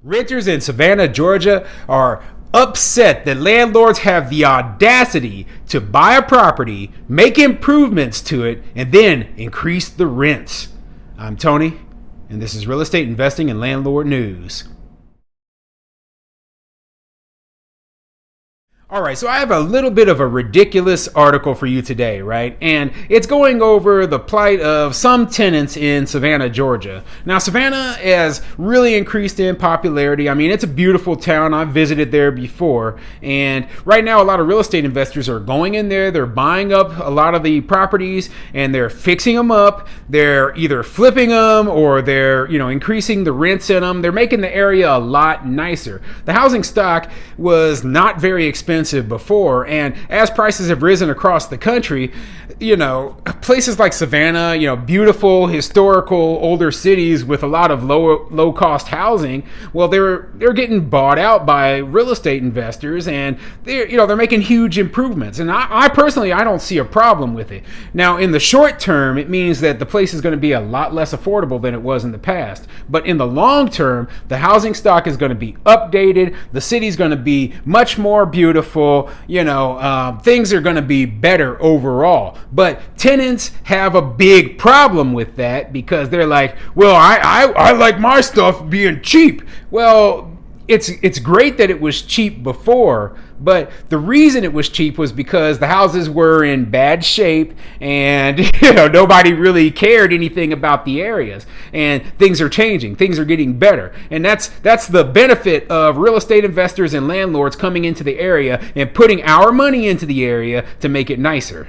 Renters in Savannah, Georgia are upset that landlords have the audacity to buy a property, make improvements to it, and then increase the rents. I'm Tony, and this is Real Estate Investing and Landlord News. All right, so I have a little bit of a ridiculous article for you today, right? And it's going over the plight of some tenants in Savannah, Georgia. Now, Savannah has really increased in popularity. I mean, it's a beautiful town. I've visited there before. And right now, a lot of real estate investors are going in there. They're buying up a lot of the properties and they're fixing them up. They're either flipping them or they're, increasing the rents in them. They're making the area a lot nicer. The housing stock was not very expensive before, and as prices have risen across the country, places like Savannah, beautiful historical older cities with a lot of low cost housing, well, they're getting bought out by real estate investors, and they're making huge improvements. And I personally, I don't see a problem with it. Now, in the short term, it means that the place is going to be a lot less affordable than it was in the past. But in the long term, the housing stock is going to be updated. The city's going to be much more beautiful. Things are going to be better overall. But tenants have a big problem with that because they're like, well, I like my stuff being cheap. Well, it's great that it was cheap before, but the reason it was cheap was because the houses were in bad shape and nobody really cared anything about the areas. And things are changing, things are getting better, and that's the benefit of real estate investors and landlords coming into the area and putting our money into the area to make it nicer.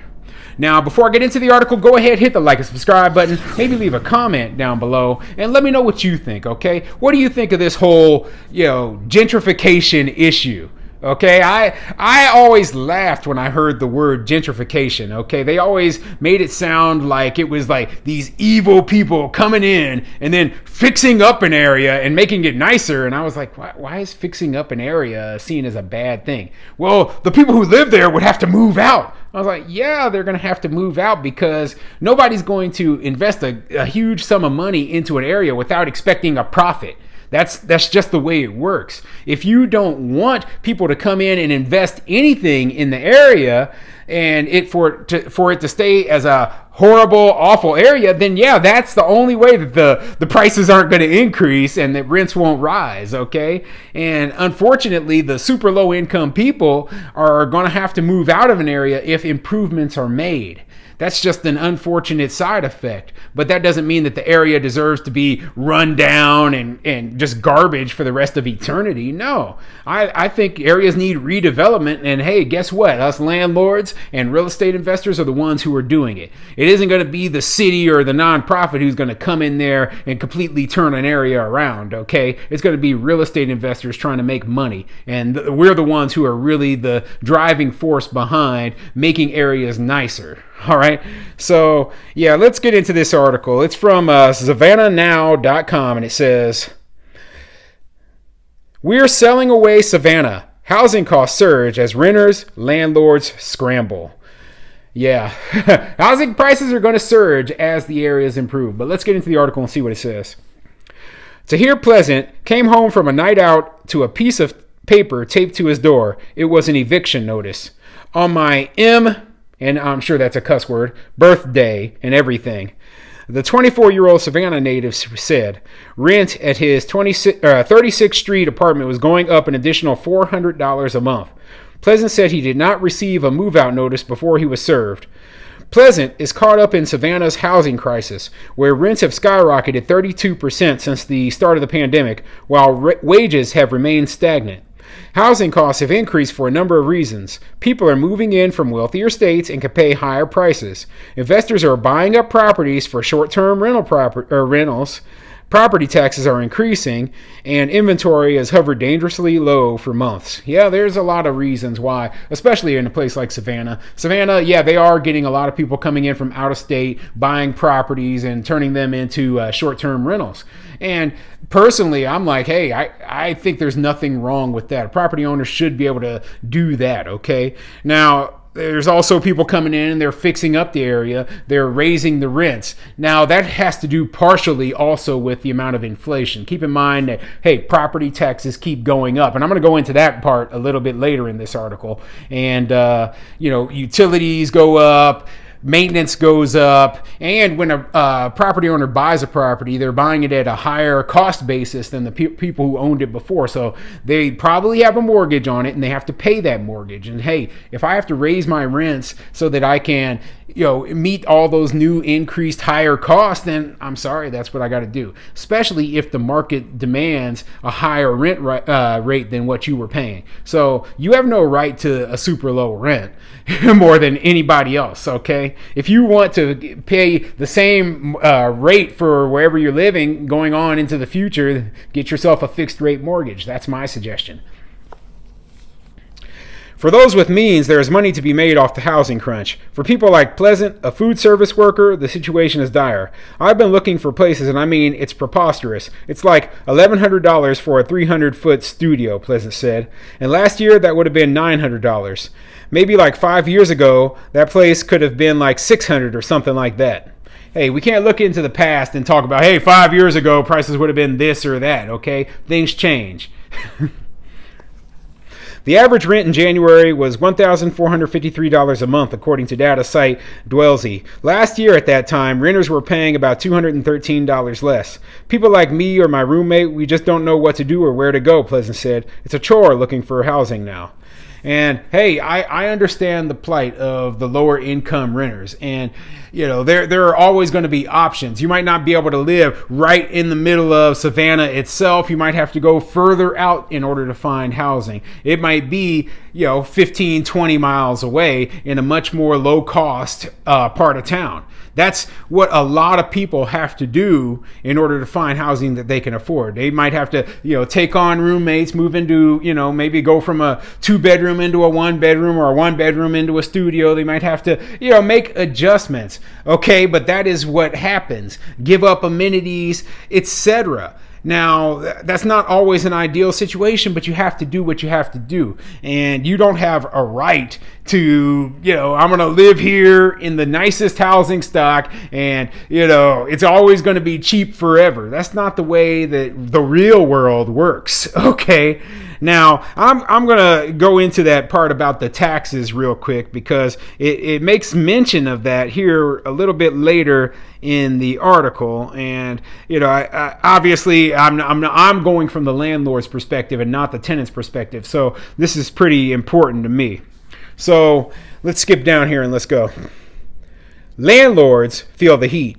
Now, before I get into the article, go ahead, hit the like and subscribe button, maybe leave a comment down below, and let me know what you think, okay? What do you think of this whole, gentrification issue? Okay, I always laughed when I heard the word gentrification, okay? They always made it sound like it was like these evil people coming in and then fixing up an area and making it nicer. And I was like, why is fixing up an area seen as a bad thing? Well, the people who live there would have to move out. I was like, yeah, they're going to have to move out because nobody's going to invest a huge sum of money into an area without expecting a profit. That's just the way it works. If you don't want people to come in and invest anything in the area and for it to stay as a horrible, awful area, then yeah, that's the only way that the prices aren't going to increase and that rents won't rise, okay? And unfortunately, the super low income people are going to have to move out of an area if improvements are made. That's just an unfortunate side effect. But that doesn't mean that the area deserves to be run down and just garbage for the rest of eternity. No, I think areas need redevelopment. And hey, guess what? Us landlords and real estate investors are the ones who are doing it. It isn't going to be the city or the nonprofit who's going to come in there and completely turn an area around, okay? It's going to be real estate investors trying to make money. And we're the ones who are really the driving force behind making areas nicer. All right. So, yeah, let's get into this article. It's from SavannahNow.com, and it says, "We're selling away Savannah. Housing costs surge as renters, landlords scramble." Yeah, housing prices are going to surge as the areas improve. But let's get into the article and see what it says. Tahir Pleasant came home from a night out to a piece of paper taped to his door. It was an eviction notice. On my and I'm sure that's a cuss word, birthday and everything. The 24-year-old Savannah native said rent at his 36th Street apartment was going up an additional $400 a month. Pleasant said he did not receive a move-out notice before he was served. Pleasant is caught up in Savannah's housing crisis, where rents have skyrocketed 32% since the start of the pandemic, while wages have remained stagnant. Housing costs have increased for a number of reasons. People are moving in from wealthier states and can pay higher prices. Investors are buying up properties for short-term rentals. Property taxes are increasing, and inventory has hovered dangerously low for months. Yeah, there's a lot of reasons why, especially in a place like Savannah. Savannah, yeah, they are getting a lot of people coming in from out of state, buying properties and turning them into short-term rentals. And personally, I'm like, hey, I think there's nothing wrong with that. A property owner should be able to do that, okay? Now, there's also people coming in and they're fixing up the area. They're raising the rents. Now, that has to do partially also with the amount of inflation. Keep in mind that, hey, property taxes keep going up. And I'm going to go into that part a little bit later in this article. And, utilities go up. Maintenance goes up, and when a property owner buys a property, they're buying it at a higher cost basis than the people who owned it before. So they probably have a mortgage on it, and they have to pay that mortgage. And hey, if I have to raise my rents so that I can, meet all those new increased higher costs, then I'm sorry, that's what I got to do. Especially if the market demands a higher rent rate than what you were paying. So you have no right to a super low rent more than anybody else. Okay, if you want to pay the same rate for wherever you're living going on into the future, get yourself a fixed rate mortgage. That's my suggestion. For those with means, there is money to be made off the housing crunch. For people like Pleasant, a food service worker, the situation is dire. I've been looking for places, and I mean, it's preposterous. It's like $1,100 for a 300-foot studio, Pleasant said. And last year, that would have been $900. Maybe like 5 years ago, that place could have been like $600 or something like that. Hey, we can't look into the past and talk about, hey, 5 years ago, prices would have been this or that, okay? Things change. The average rent in January was $1,453 a month, according to data site Dwellsy. Last year at that time, renters were paying about $213 less. People like me or my roommate, we just don't know what to do or where to go, Pleasant said. It's a chore looking for housing now. And hey, I understand the plight of the lower income renters. And, there are always going to be options. You might not be able to live right in the middle of Savannah itself. You might have to go further out in order to find housing. It might be, 15, 20 miles away in a much more low cost part of town. That's what a lot of people have to do in order to find housing that they can afford. They might have to, take on roommates, move into, maybe go from a 2-bedroom into a 1-bedroom or a 1-bedroom into a studio. They might have to, make adjustments. Okay, but that is what happens. Give up amenities, etc. Now, that's not always an ideal situation, but you have to do what you have to do. And you don't have a right to, I'm going to live here in the nicest housing stock and, it's always going to be cheap forever. That's not the way that the real world works, okay? Now, I'm going to go into that part about the taxes real quick because it makes mention of that here a little bit later in the article. And, obviously I'm going from the landlord's perspective and not the tenant's perspective. So this is pretty important to me. So let's skip down here and let's go. Landlords feel the heat.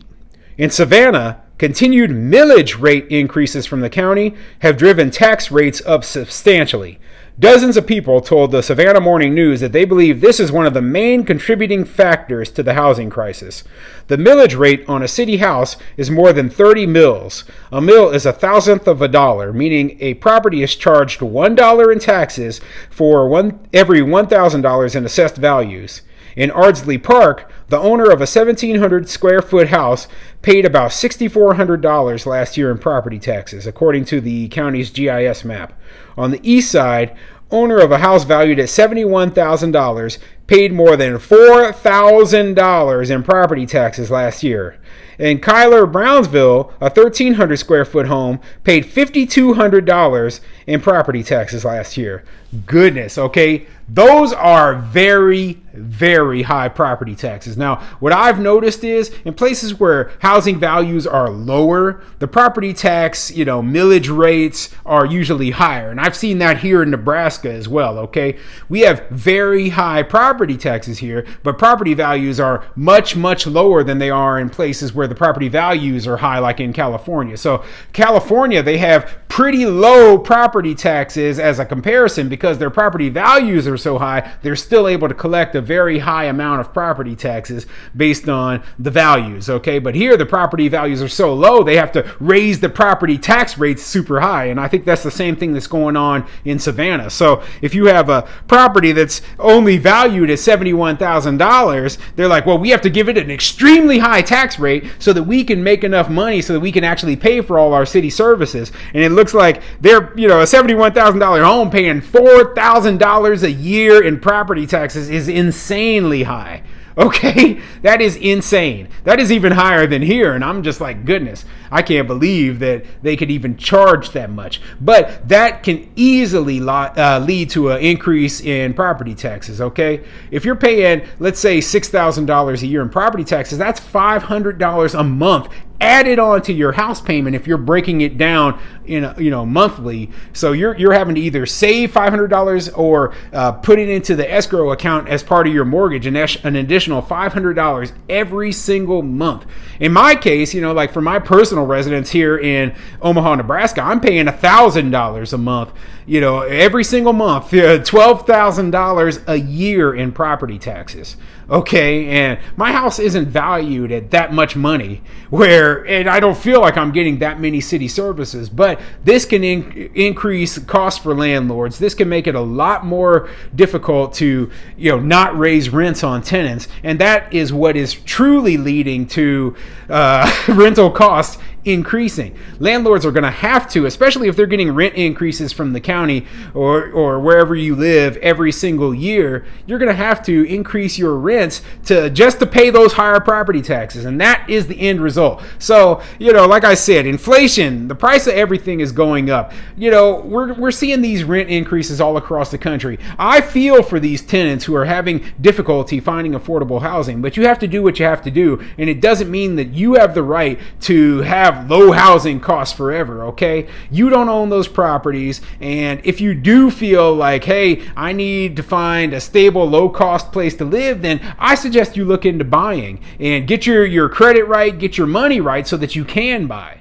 In Savannah, continued millage rate increases from the county have driven tax rates up substantially. Dozens of people told the Savannah Morning News that they believe this is one of the main contributing factors to the housing crisis. The millage rate on a city house is more than 30 mills. A mill is 1/1000th of a dollar, meaning a property is charged $1 in taxes for every $1,000 in assessed values. In Ardsley Park, the owner of a 1,700 square foot house paid about $6,400 last year in property taxes, according to the county's GIS map. On the east side, owner of a house valued at $71,000 paid more than $4,000 in property taxes last year. In Kyler, Brownsville, a 1,300 square foot home paid $5,200 in property taxes last year. Goodness, okay? Those are very, very high property taxes. Now, what I've noticed is in places where housing values are lower, the property tax, millage rates are usually higher. And I've seen that here in Nebraska as well, okay? We have very high property taxes here, but property values are much, much lower than they are in places where the property values are high, like in California. So California, they have pretty low property taxes as a comparison because their property values are so high, they're still able to collect a very high amount of property taxes based on the values, okay? But here the property values are so low, they have to raise the property tax rates super high, and I think that's the same thing that's going on in Savannah. So if you have a property that's only valued valued at $71,000, they're like, well, we have to give it an extremely high tax rate so that we can make enough money so that we can actually pay for all our city services. And it looks like they're, a $71,000 home paying $4,000 a year in property taxes is insanely high. Okay, that is insane. That is even higher than here. And I'm just like, goodness, I can't believe that they could even charge that much. But that can easily lead to an increase in property taxes. Okay, if you're paying, let's say, $6,000 a year in property taxes, that's $500 a month added on to your house payment if you're breaking it down in monthly. So you're having to either save $500 or put it into the escrow account as part of your mortgage, and an additional $500 every single month. In my case, like for my personal residence here in Omaha, Nebraska, I'm paying $1,000 a month, every single month, $12,000 a year in property taxes. Okay, and my house isn't valued at that much money and I don't feel like I'm getting that many city services, but this can increase costs for landlords. This can make it a lot more difficult to, not raise rents on tenants, and that is what is truly leading to rental costs increasing. Landlords are going to have to, especially if they're getting rent increases from the county or wherever you live every single year, you're going to have to increase your rents to pay those higher property taxes. And that is the end result. So, like I said, inflation, the price of everything is going up. We're seeing these rent increases all across the country. I feel for these tenants who are having difficulty finding affordable housing, but you have to do what you have to do. And it doesn't mean that you have the right to have low housing costs forever. Okay, you don't own those properties, and if you do feel like, hey, I need to find a stable, low cost place to live, then I suggest you look into buying and get your credit right, get your money right so that you can buy.